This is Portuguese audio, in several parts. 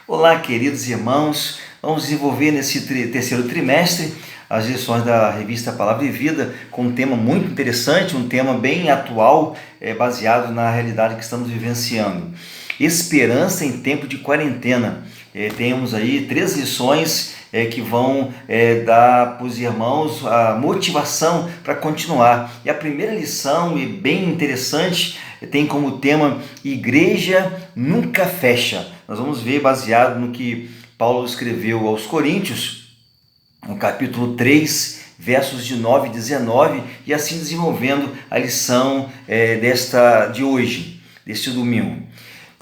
Olá, queridos irmãos. Vamos desenvolver nesse terceiro trimestre as lições da revista Palavra e Vida com um tema muito interessante, um tema bem atual, baseado na realidade que estamos vivenciando. Esperança em tempo de quarentena. Temos aí 3 lições que vão dar para os irmãos a motivação para continuar. E a primeira lição, e bem interessante, tem como tema Igreja Nunca Fecha. Nós vamos ver baseado no que Paulo escreveu aos Coríntios, no capítulo 3, versos de 9 e 19, e assim desenvolvendo a lição de hoje, deste domingo.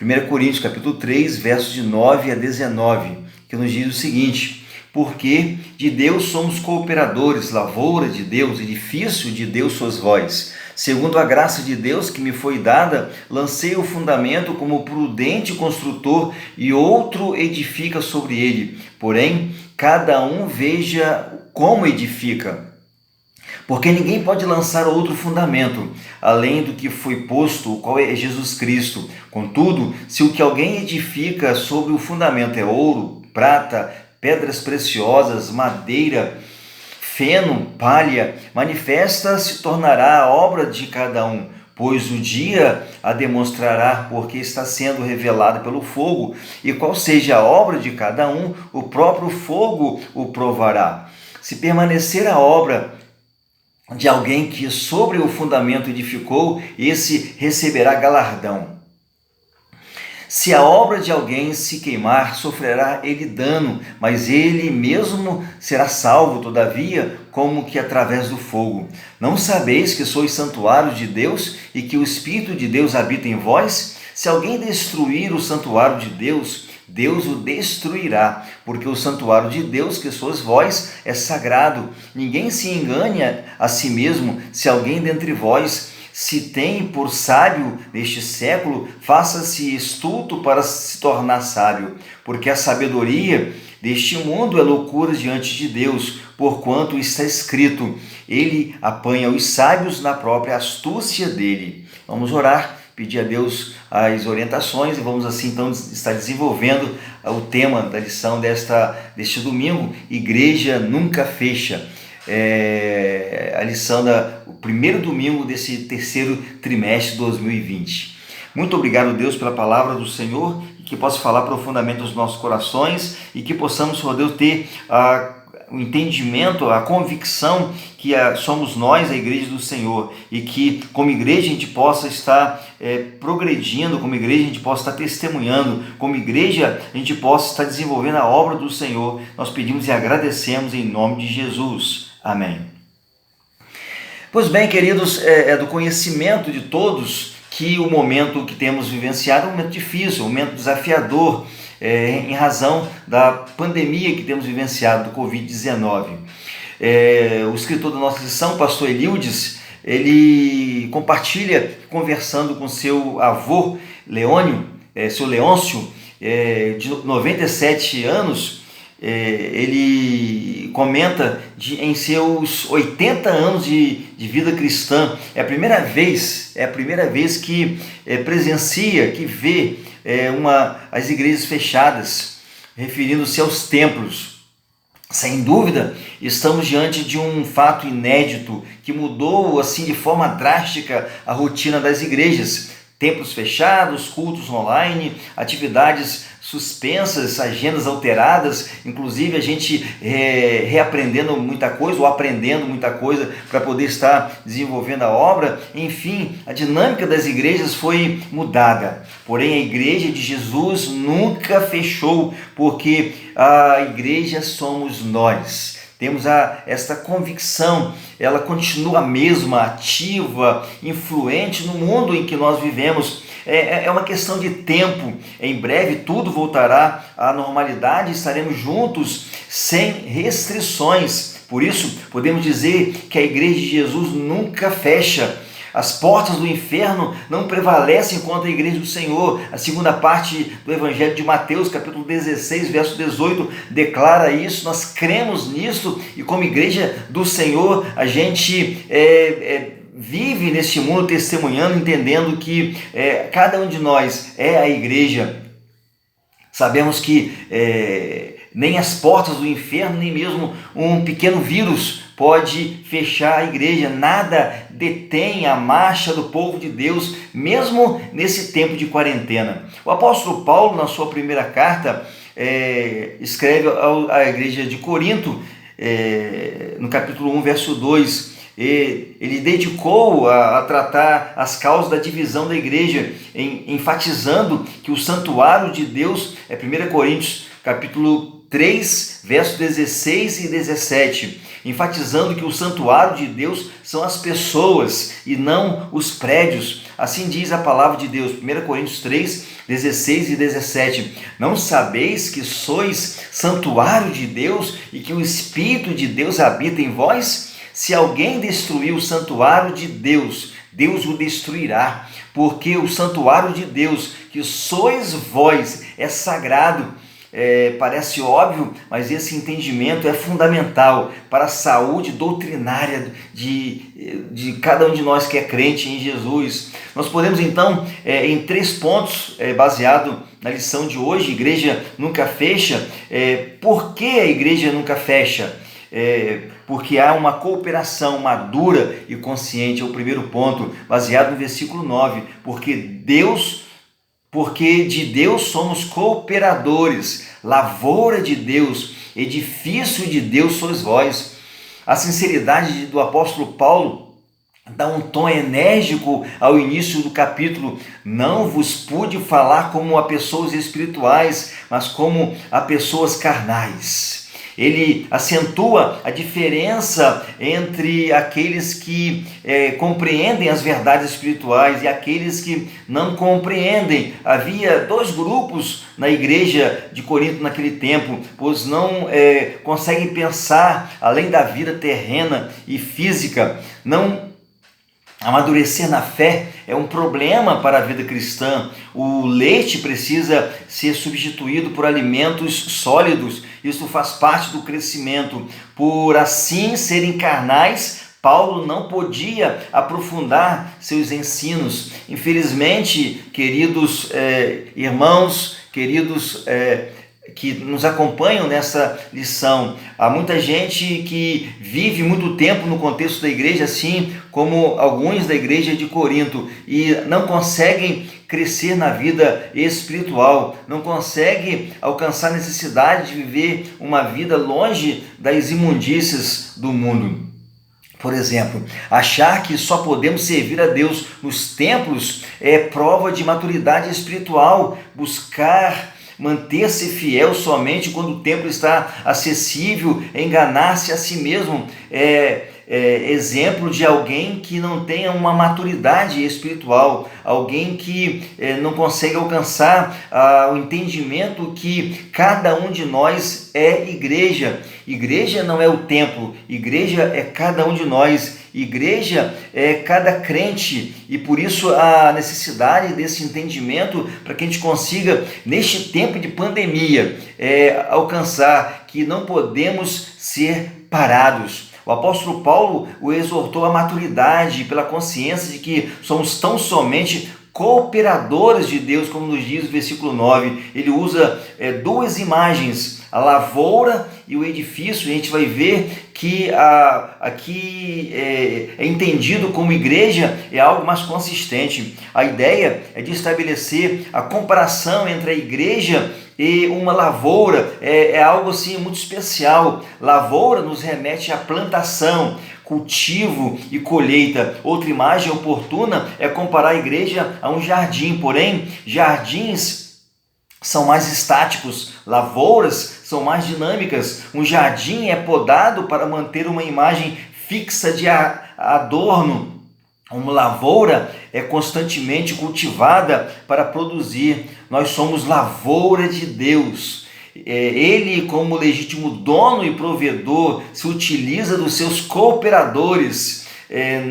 1 Coríntios capítulo 3, versos de 9 a 19, que nos diz o seguinte: porque de Deus somos cooperadores, lavoura de Deus, edifício de Deus sois vós. Segundo a graça de Deus que me foi dada, lancei o fundamento como prudente construtor e outro edifica sobre ele. Porém, cada um veja como edifica. Porque ninguém pode lançar outro fundamento, além do que foi posto, o qual é Jesus Cristo. Contudo, se o que alguém edifica sobre o fundamento é ouro, prata, pedras preciosas, madeira, feno, palha, manifesta se tornará a obra de cada um, pois o dia a demonstrará, porque está sendo revelada pelo fogo, e qual seja a obra de cada um, o próprio fogo o provará. Se permanecer a obra de alguém que sobre o fundamento edificou, esse receberá galardão. Se a obra de alguém se queimar, sofrerá ele dano, mas ele mesmo será salvo, todavia, como que através do fogo. Não sabeis que sois santuário de Deus e que o Espírito de Deus habita em vós? Se alguém destruir o santuário de Deus, Deus o destruirá, porque o santuário de Deus, que sois vós, é sagrado. Ninguém se engane a si mesmo. Se alguém dentre vós se tem por sábio neste século, faça-se estulto para se tornar sábio, porque a sabedoria deste mundo é loucura diante de Deus, porquanto está escrito: ele apanha os sábios na própria astúcia dele. Vamos orar, pedir a Deus as orientações e vamos assim então estar desenvolvendo o tema da lição deste domingo, Igreja Nunca Fecha. A lição o primeiro domingo desse terceiro trimestre de 2020. Muito obrigado, Deus, pela palavra do Senhor, e que possa falar profundamente aos nossos corações e que possamos, Senhor Deus, ter o entendimento, a convicção que somos nós, a igreja do Senhor, e que como igreja a gente possa estar progredindo, como igreja a gente possa estar testemunhando, como igreja a gente possa estar desenvolvendo a obra do Senhor. Nós pedimos e agradecemos em nome de Jesus. Amém. Pois bem, queridos, é do conhecimento de todos que o momento que temos vivenciado é um momento difícil, um momento desafiador, em razão da pandemia que temos vivenciado do Covid-19. O escritor da nossa lição, pastor Elildes, ele compartilha, conversando com seu avô, seu Leôncio, de 97 anos, ele comenta em seus 80 anos de vida cristã, é a primeira vez que presencia, que vê as igrejas fechadas, referindo-se aos templos. Sem dúvida, estamos diante de um fato inédito que mudou assim de forma drástica a rotina das igrejas. Templos fechados, cultos online, atividades suspensas, agendas alteradas, inclusive a gente reaprendendo muita coisa ou aprendendo muita coisa para poder estar desenvolvendo a obra. Enfim, a dinâmica das igrejas foi mudada. Porém, a igreja de Jesus nunca fechou, porque a igreja somos nós. Temos esta convicção, ela continua a mesma, ativa, influente no mundo em que nós vivemos. É uma questão de tempo. Em breve tudo voltará à normalidade, estaremos juntos sem restrições. Por isso, podemos dizer que a igreja de Jesus nunca fecha. As portas do inferno não prevalecem contra a igreja do Senhor. A segunda parte do Evangelho de Mateus, capítulo 16, verso 18, declara isso. Nós cremos nisso e como igreja do Senhor, a gente vive neste mundo testemunhando, entendendo que cada um de nós é a igreja. Sabemos que nem as portas do inferno, nem mesmo um pequeno vírus pode fechar a igreja. Nada detém a marcha do povo de Deus, mesmo nesse tempo de quarentena. O apóstolo Paulo, na sua primeira carta, escreve à igreja de Corinto, no capítulo 1, verso 2, ele dedicou a tratar as causas da divisão da igreja, enfatizando que o santuário de Deus, 1 Coríntios capítulo 3, versos 16 e 17, enfatizando que o santuário de Deus são as pessoas e não os prédios. Assim diz a palavra de Deus, 1 Coríntios 3, 16 e 17. Não sabeis que sois santuário de Deus e que o Espírito de Deus habita em vós? Se alguém destruir o santuário de Deus, Deus o destruirá, porque o santuário de Deus, que sois vós, é sagrado. Parece óbvio, mas esse entendimento é fundamental para a saúde doutrinária de cada um de nós que é crente em Jesus. Nós podemos então, em 3 pontos, baseado na lição de hoje, igreja nunca fecha. Por que a igreja nunca fecha? Porque há uma cooperação madura e consciente. É o primeiro ponto, baseado no versículo 9, porque de Deus somos cooperadores, lavoura de Deus, edifício de Deus sois vós. A sinceridade do apóstolo Paulo dá um tom enérgico ao início do capítulo. Não vos pude falar como a pessoas espirituais, mas como a pessoas carnais. Ele acentua a diferença entre aqueles que compreendem as verdades espirituais e aqueles que não compreendem. Havia 2 grupos na igreja de Corinto naquele tempo, pois não conseguem pensar além da vida terrena e física. Não amadurecer na fé é um problema para a vida cristã. O leite precisa ser substituído por alimentos sólidos. Isso faz parte do crescimento. Por assim serem carnais, Paulo não podia aprofundar seus ensinos. Infelizmente, queridos irmãos, queridos que nos acompanham nessa lição, há muita gente que vive muito tempo no contexto da igreja, assim como alguns da igreja de Corinto, e não conseguem crescer na vida espiritual, não conseguem alcançar a necessidade de viver uma vida longe das imundícias do mundo. Por exemplo, achar que só podemos servir a Deus nos templos é prova de maturidade espiritual. Manter-se fiel somente quando o templo está acessível, enganar-se a si mesmo, exemplo de alguém que não tenha uma maturidade espiritual, alguém que não consegue alcançar o entendimento que cada um de nós é igreja. Igreja não é o templo, igreja é cada um de nós. Igreja é cada crente, e por isso a necessidade desse entendimento para que a gente consiga, neste tempo de pandemia, alcançar que não podemos ser parados. O apóstolo Paulo o exortou à maturidade pela consciência de que somos tão somente cooperadores de Deus, como nos diz o versículo 9. Ele usa 2 imagens, a lavoura e o edifício, e a gente vai ver que aqui é entendido como igreja é algo mais consistente. A ideia é de estabelecer a comparação entre a igreja e uma lavoura, é algo assim muito especial. Lavoura nos remete à plantação, cultivo e colheita. Outra imagem oportuna é comparar a igreja a um jardim, porém, jardins são mais estáticos, lavouras são mais dinâmicas. Um jardim é podado para manter uma imagem fixa de adorno. Uma lavoura é constantemente cultivada para produzir. Nós somos lavoura de Deus. Ele, como legítimo dono e provedor, se utiliza dos seus cooperadores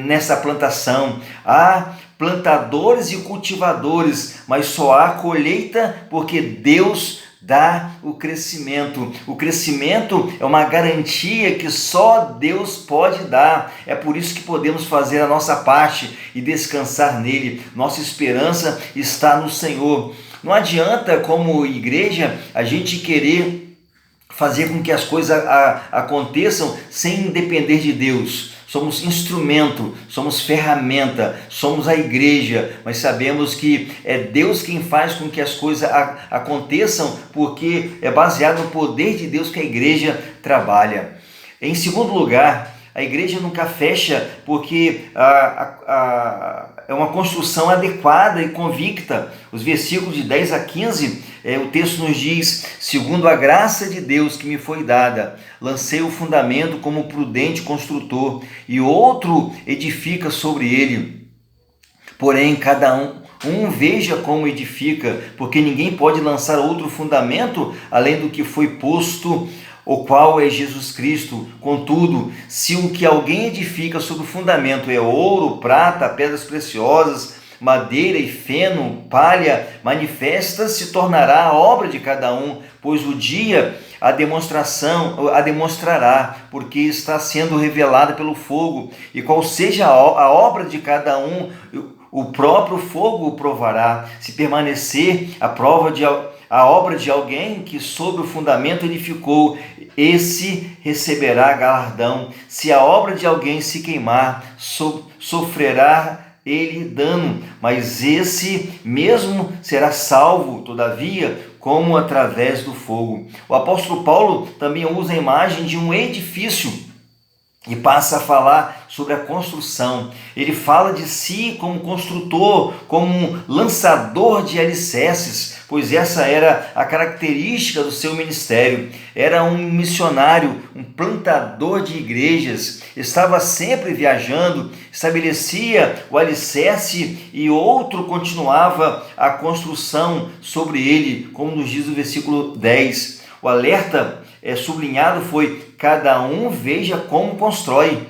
nessa plantação. Há plantadores e cultivadores, mas só há colheita porque Deus dá o crescimento. O crescimento é uma garantia que só Deus pode dar. É por isso que podemos fazer a nossa parte e descansar nele. Nossa esperança está no Senhor. Não adianta, como igreja, a gente querer fazer com que as coisas aconteçam sem depender de Deus. Somos instrumento, somos ferramenta, somos a igreja, mas sabemos que é Deus quem faz com que as coisas aconteçam, porque é baseado no poder de Deus que a igreja trabalha. Em segundo lugar, a igreja nunca fecha porque é uma construção adequada e convicta. Os versículos de 10 a 15, o texto nos diz: segundo a graça de Deus que me foi dada, lancei o fundamento como prudente construtor, e outro edifica sobre ele. Porém, cada um veja como edifica, porque ninguém pode lançar outro fundamento além do que foi posto, o qual é Jesus Cristo. Contudo, se o que alguém edifica sobre o fundamento é ouro, prata, pedras preciosas, madeira e feno, palha, manifesta se tornará a obra de cada um, pois o dia a demonstrará, porque está sendo revelada pelo fogo, e qual seja a obra de cada um, o próprio fogo o provará. Se permanecer a obra de alguém que sobre o fundamento edificou, esse receberá galardão. Se a obra de alguém se queimar, sofrerá ele dano, mas esse mesmo será salvo, todavia, como através do fogo. O apóstolo Paulo também usa a imagem de um edifício e passa a falar sobre a construção. Ele fala de si como construtor, como um lançador de alicerces, pois essa era a característica do seu ministério. Era um missionário, um plantador de igrejas, estava sempre viajando, estabelecia o alicerce e outro continuava a construção sobre ele, como nos diz o versículo 10. O alerta sublinhado foi: cada um veja como constrói.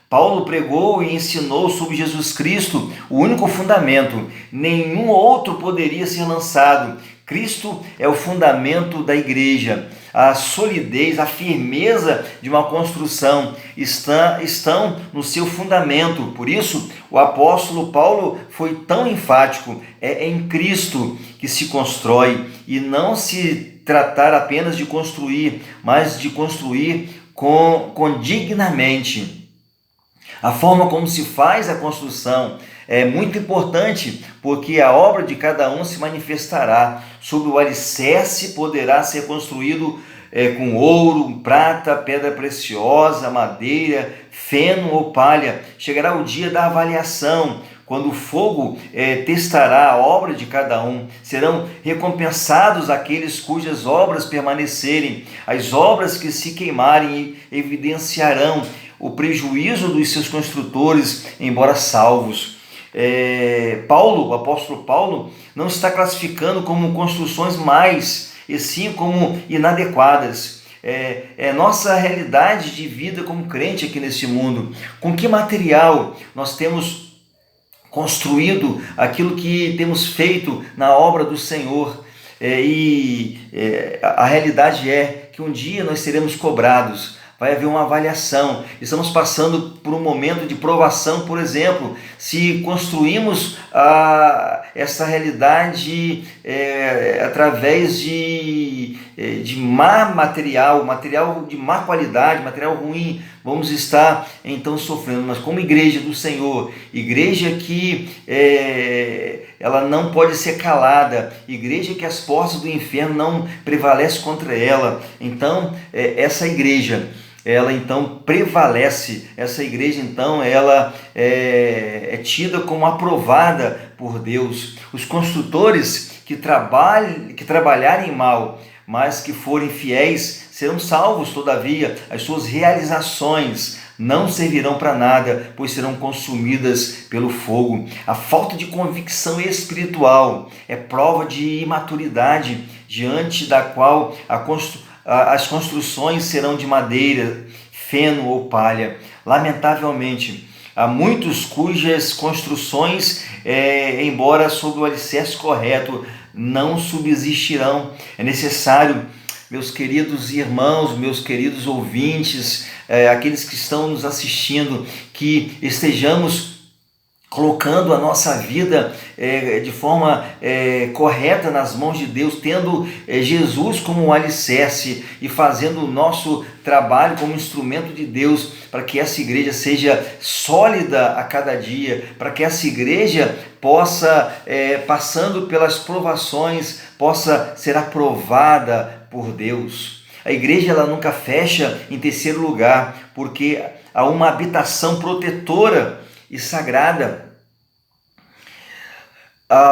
Paulo pregou e ensinou sobre Jesus Cristo, o único fundamento. Nenhum outro poderia ser lançado. Cristo é o fundamento da igreja. A solidez, a firmeza de uma construção estão no seu fundamento. Por isso, o apóstolo Paulo foi tão enfático: é em Cristo que se constrói, e não se tratar apenas de construir, mas de construir dignamente. A forma como se faz a construção é muito importante, porque a obra de cada um se manifestará. Sobre o alicerce poderá ser construído com ouro, prata, pedra preciosa, madeira, feno ou palha. Chegará o dia da avaliação, quando o fogo testará a obra de cada um. Serão recompensados aqueles cujas obras permanecerem. As obras que se queimarem evidenciarão o prejuízo dos seus construtores, embora salvos. O apóstolo Paulo, não está classificando como construções mais, e sim como inadequadas. Nossa realidade de vida como crente aqui nesse mundo. Com que material nós temos construído aquilo que temos feito na obra do Senhor? A realidade é que um dia nós seremos cobrados. Vai haver uma avaliação. Estamos passando por um momento de provação, por exemplo. Se construímos essa realidade através de material de má qualidade, material ruim, vamos estar então sofrendo. Mas como igreja do Senhor, igreja que ela não pode ser calada, igreja que as portas do inferno não prevalecem contra ela, então essa igreja, ela então prevalece. Essa igreja então ela é tida como aprovada por Deus. Os construtores que trabalharem mal, mas que forem fiéis, serão salvos. Todavia, as suas realizações não servirão para nada, pois serão consumidas pelo fogo. A falta de convicção espiritual é prova de imaturidade, diante da qual as construções serão de madeira, feno ou palha. Lamentavelmente, há muitos cujas construções, embora sob o alicerce correto, não subsistirão. É necessário, meus queridos irmãos, meus queridos ouvintes, aqueles que estão nos assistindo, que estejamos colocando a nossa vida de forma correta nas mãos de Deus, tendo Jesus como um alicerce e fazendo o nosso trabalho como instrumento de Deus para que essa igreja seja sólida a cada dia, para que essa igreja possa, passando pelas provações, possa ser aprovada por Deus. A igreja ela nunca fecha em terceiro lugar, porque há uma habitação protetora e sagrada.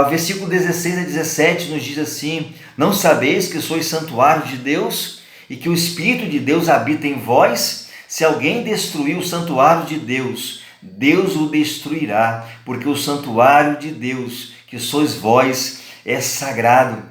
Versículo 16 a 17 nos diz assim: não sabeis que sois santuário de Deus e que o Espírito de Deus habita em vós? Se alguém destruir o santuário de Deus, Deus o destruirá, porque o santuário de Deus, que sois vós, é sagrado.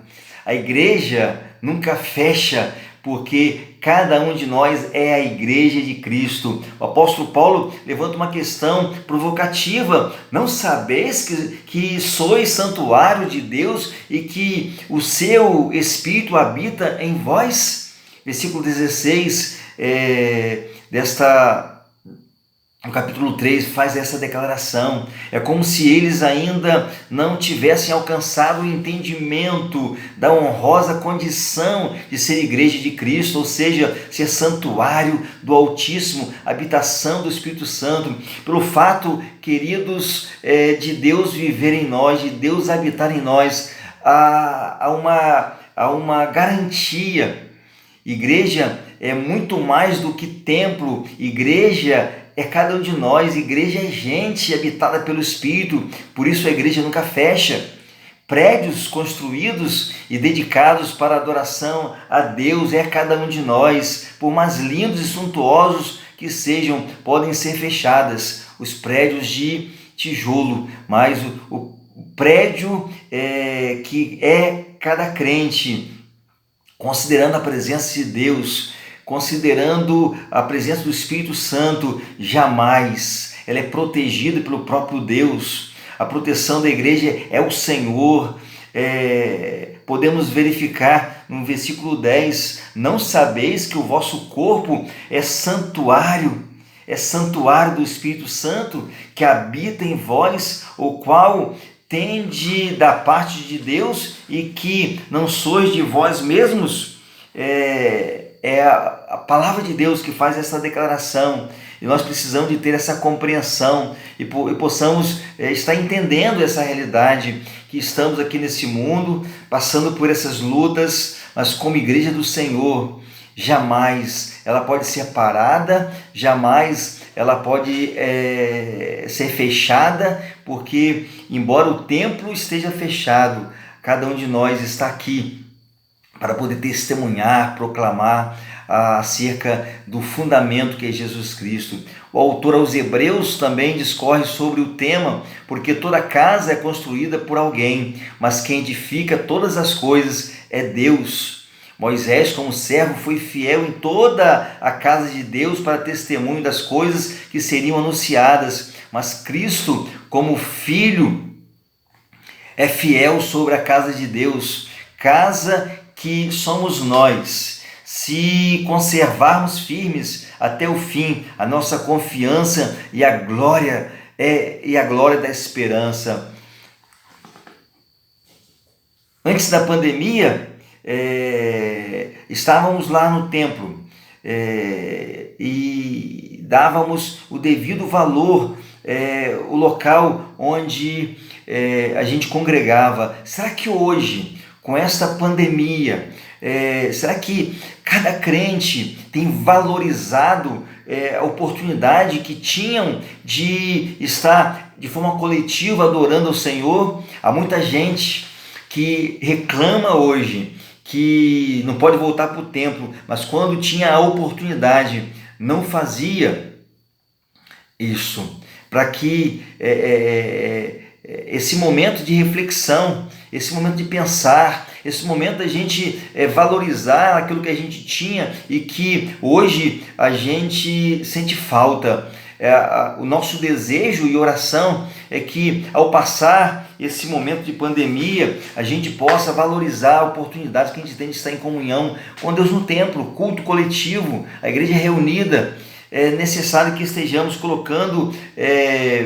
A igreja nunca fecha, porque cada um de nós é a igreja de Cristo. O apóstolo Paulo levanta uma questão provocativa: não sabeis que sois santuário de Deus e que o seu Espírito habita em vós? Versículo 16 no capítulo 3 faz essa declaração. É como se eles ainda não tivessem alcançado o entendimento da honrosa condição de ser igreja de Cristo, ou seja, ser santuário do Altíssimo, habitação do Espírito Santo. Pelo fato, queridos, de Deus viver em nós, de Deus habitar em nós, há uma garantia. Igreja é muito mais do que templo. Igreja é cada um de nós. Igreja é gente habitada pelo Espírito. Por isso a igreja nunca fecha. Prédios construídos e dedicados para a adoração a Deus é cada um de nós. Por mais lindos e suntuosos que sejam, podem ser fechadas. Os prédios de tijolo, mas o prédio que é cada crente, considerando a presença de Deus, considerando a presença do Espírito Santo, jamais. Ela é protegida pelo próprio Deus. A proteção da igreja é o Senhor. Podemos verificar no versículo 10, não sabeis que o vosso corpo é santuário do Espírito Santo, que habita em vós, o qual tende da parte de Deus e que não sois de vós mesmos? É a palavra de Deus que faz essa declaração, e nós precisamos de ter essa compreensão e possamos estar entendendo essa realidade, que estamos aqui nesse mundo, passando por essas lutas, mas como igreja do Senhor, jamais ela pode ser parada, jamais ela pode ser fechada, porque embora o templo esteja fechado, cada um de nós está aqui para poder testemunhar, proclamar acerca do fundamento que é Jesus Cristo. O autor aos Hebreus também discorre sobre o tema, porque toda casa é construída por alguém, mas quem edifica todas as coisas é Deus. Moisés, como servo, foi fiel em toda a casa de Deus para testemunho das coisas que seriam anunciadas, mas Cristo, como Filho, é fiel sobre a casa de Deus, casa que somos nós. Se conservarmos firmes até o fim a nossa confiança e a glória da esperança. Antes da pandemia, estávamos lá no templo e dávamos o devido valor, o local onde a gente congregava. Será que hoje, com esta pandemia, será que cada crente tem valorizado a oportunidade que tinham de estar de forma coletiva adorando ao Senhor? Há muita gente que reclama hoje que não pode voltar para o templo, mas quando tinha a oportunidade não fazia isso, para que esse momento de reflexão, esse momento de pensar, esse momento da gente valorizar aquilo que a gente tinha e que hoje a gente sente falta. O nosso desejo e oração é que, ao passar esse momento de pandemia, a gente possa valorizar a oportunidade que a gente tem de estar em comunhão com Deus no templo, culto coletivo, a igreja reunida, é necessário que estejamos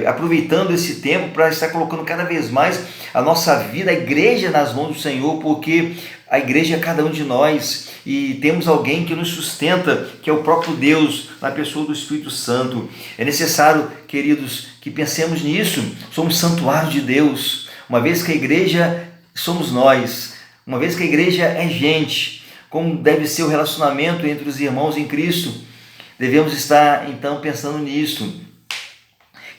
aproveitando esse tempo para estar colocando cada vez mais a nossa vida, a igreja nas mãos do Senhor, porque a igreja é cada um de nós e temos alguém que nos sustenta, que é o próprio Deus, na pessoa do Espírito Santo. É necessário, queridos, que pensemos nisso. Somos santuário de Deus, uma vez que a igreja somos nós, uma vez que a igreja é gente, como deve ser o relacionamento entre os irmãos em Cristo. Devemos estar, então, pensando nisso.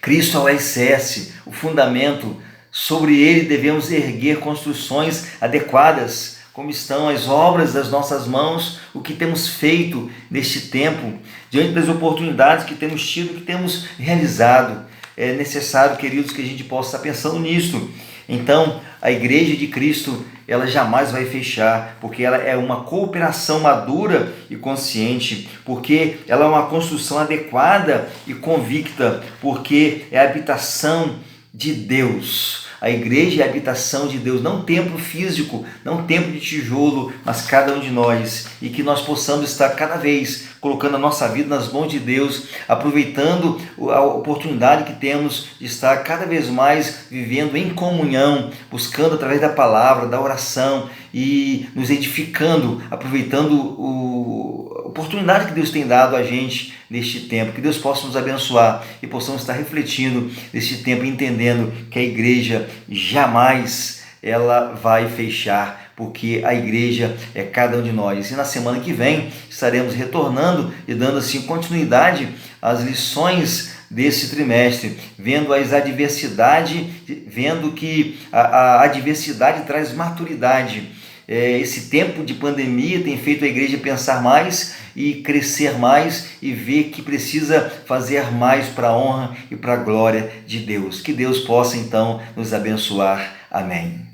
Cristo é o alicerce, o fundamento. Sobre ele devemos erguer construções adequadas. Como estão as obras das nossas mãos, o que temos feito neste tempo, diante das oportunidades que temos tido, que temos realizado. É necessário, queridos, que a gente possa estar pensando nisso. Então, a igreja de Cristo, ela jamais vai fechar, porque ela é uma cooperação madura e consciente, porque ela é uma construção adequada e convicta, porque é a habitação de Deus. A igreja é a habitação de Deus, não um templo físico, não um templo de tijolo, mas cada um de nós. E que nós possamos estar cada vez colocando a nossa vida nas mãos de Deus, aproveitando a oportunidade que temos de estar cada vez mais vivendo em comunhão, buscando através da palavra, da oração e nos edificando, aproveitando a oportunidade que Deus tem dado a gente neste tempo. Que Deus possa nos abençoar e possamos estar refletindo neste tempo, entendendo que a igreja jamais ela vai fechar, porque a igreja é cada um de nós. E na semana que vem estaremos retornando e dando assim continuidade às lições desse trimestre, vendo as adversidades, vendo que a adversidade traz maturidade. Esse tempo de pandemia tem feito a igreja pensar mais e crescer mais e ver que precisa fazer mais para a honra e para a glória de Deus. Que Deus possa então nos abençoar. Amém.